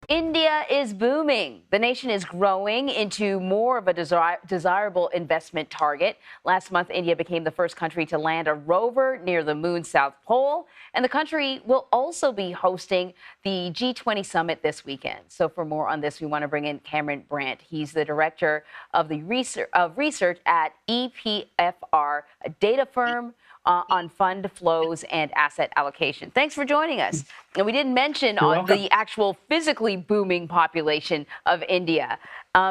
India is booming. The nation is growing into more of a desirable investment target. Last month, India became the first country to land a rover near the moon's south pole. And the country will also be hosting the G20 Summit this weekend. So for more on this, we want to bring in Brandt. He's the director of the research at EPFR, a data firm on fund flows and asset allocation. Thanks for joining us. And we didn't mention the actual physically booming population of India.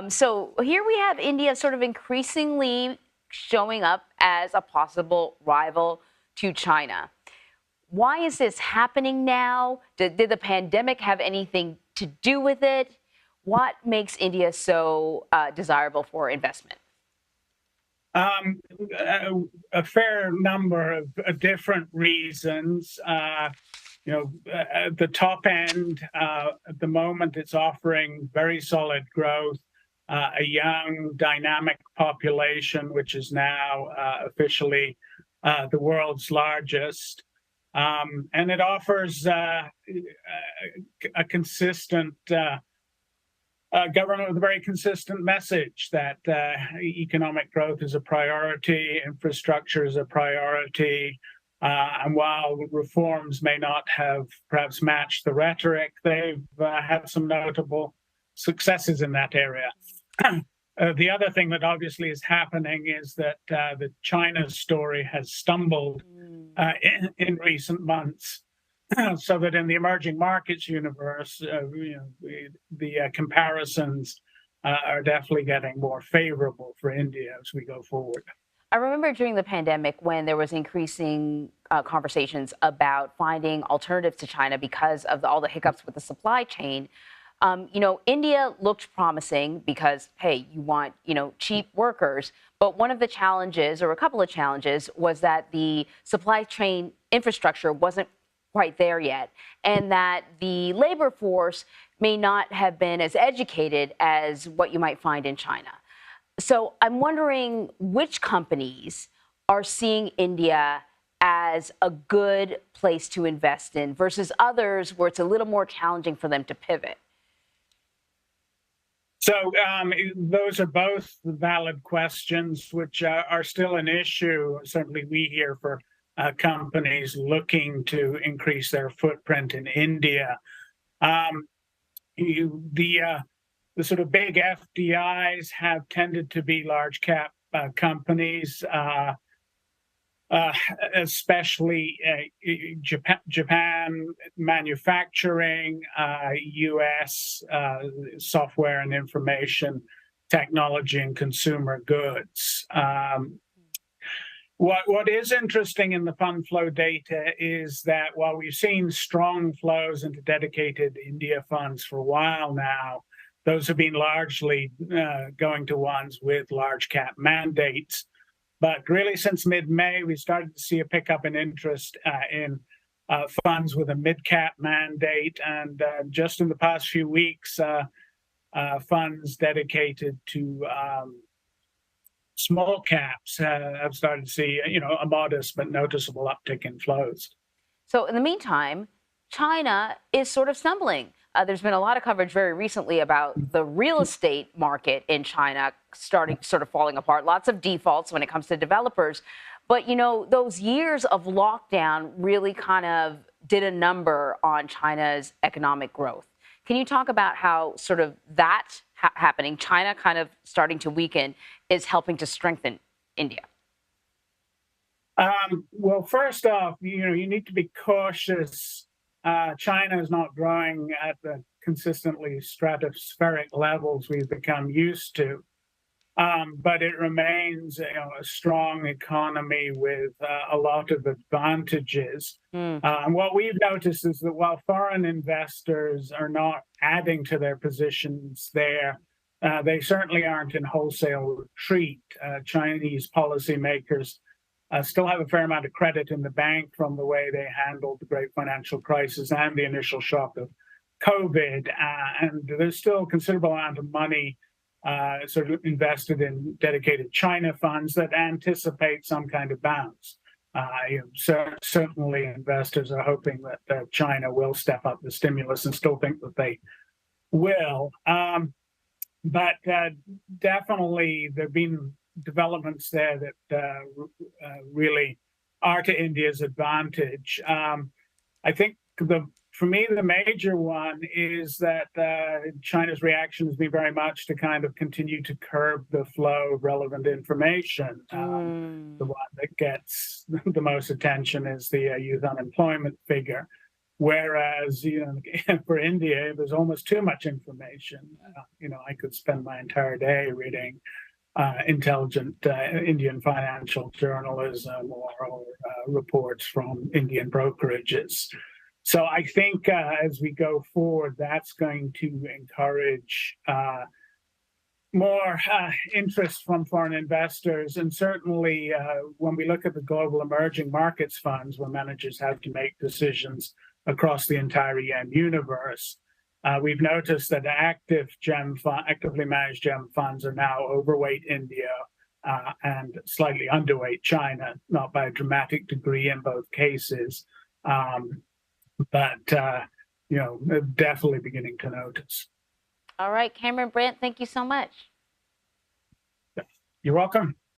So here we have India sort of increasingly showing up as a possible rival to China. Why is this happening now? Did the pandemic have anything to do with it? What makes India so desirable for investment? A fair number of different reasons. At the top end, at the moment, it's offering very solid growth, a young, dynamic population, which is now officially the world's largest. And it offers a consistent government with a very consistent message that economic growth is a priority, infrastructure is a priority, and while reforms may not have perhaps matched the rhetoric, they've had some notable successes in that area. The other thing that obviously is happening is that the China story has stumbled in recent months. So that in the emerging markets universe, the comparisons are definitely getting more favorable for India as we go forward. I remember during the pandemic when there was increasing conversations about finding alternatives to China because of all the hiccups with the supply chain. India looked promising because, hey, you want, cheap workers. But one of the challenges, or a couple of challenges, was that the supply chain infrastructure wasn't quite there yet, and that the labor force may not have been as educated as what you might find in China. So I'm wondering which companies are seeing India as a good place to invest in versus others where it's a little more challenging for them to pivot. So those are both valid questions, which are still an issue. Certainly we hear for companies looking to increase their footprint in India. The sort of big FDIs have tended to be large cap companies, especially Japan manufacturing, US software and information technology and consumer goods. What is interesting in the fund flow data is that while we've seen strong flows into dedicated India funds for a while now, those have been largely going to ones with large cap mandates. But really since mid-May, we started to see a pickup in interest in funds with a mid-cap mandate. And just in the past few weeks, funds dedicated to small caps have started to see, a modest but noticeable uptick in flows. So in the meantime, China is sort of stumbling. There's been a lot of coverage very recently about the real estate market in China starting sort of falling apart. Lots of defaults when it comes to developers. But, those years of lockdown really kind of did a number on China's economic growth. Can you talk about how sort of that happening, China kind of starting to weaken, is helping to strengthen India? Well, first off, you need to be cautious. China is not growing at the consistently stratospheric levels we've become used to, but it remains a strong economy with a lot of advantages. And what we've noticed is that while foreign investors are not adding to their positions there, they certainly aren't in wholesale retreat. Chinese policymakers still have a fair amount of credit in the bank from the way they handled the great financial crisis and the initial shock of COVID. And there's still a considerable amount of money sort of invested in dedicated China funds that anticipate some kind of bounce. Certainly investors are hoping that China will step up the stimulus and still think that they will. But definitely there have been developments there that really are to India's advantage. I think for me, the major one is that China's reaction has been very much to kind of continue to curb the flow of relevant information. The one that gets the most attention is the youth unemployment figure. Whereas, for India, there's almost too much information. I could spend my entire day reading intelligent Indian financial journalism or reports from Indian brokerages. So I think as we go forward, that's going to encourage more interest from foreign investors. And certainly when we look at the global emerging markets funds, where managers have to make decisions across the entire EM universe, we've noticed that actively managed GEM funds are now overweight India and slightly underweight China, not by a dramatic degree in both cases, but definitely beginning to notice. All right, Cameron Brandt, thank you so much. You're welcome.